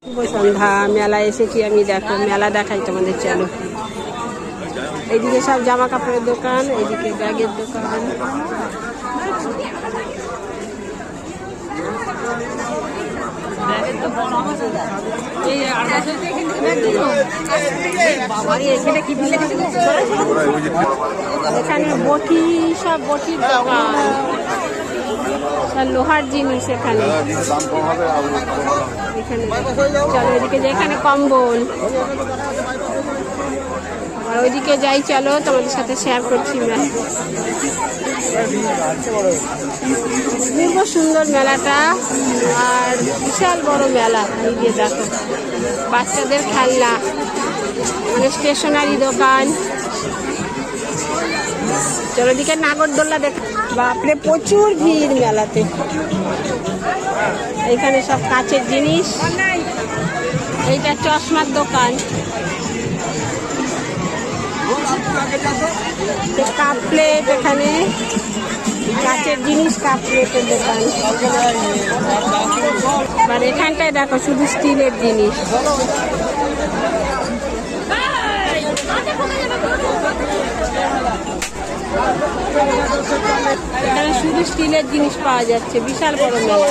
শুভ সন্ধ্যা। মেলায় এসেছি আমি, দেখো মেলা দেখাই তোমাদের, চলো। এইদিকে সব জামা কাপড়ের দোকান, এইদিকে ব্যাগের দোকান। এখানে বটি, সব বটির দোকান, সব লোহার জিনিস এখানে। এখানে চলো এদিকে যাই, এখানে কম্বল। আর ওইদিকে যাই, চলো তোমাদের সাথে শেয়ার করছি। খুব সুন্দর মেলাটা, আর বিশাল বড় মেলা। এই যে দেখো বাচ্চাদের খেলনা, মানে স্টেশনারি দোকান। চলো দিকে নাগরদোল্লা দেখ, বাপরে প্রচুর ভিড় মেলাতে। এখানে সব কাচের জিনিস, এইটা চশমার দোকান, কাপ প্লেট, এখানে কাচের জিনিস, কাপ প্লেটের দোকান। আর এখানটায় দেখো শুধু স্টিলের জিনিস। এখানে শুধু স্টিলের জিনিস পাওয়া যাচ্ছে, বিশাল বড় মেলা।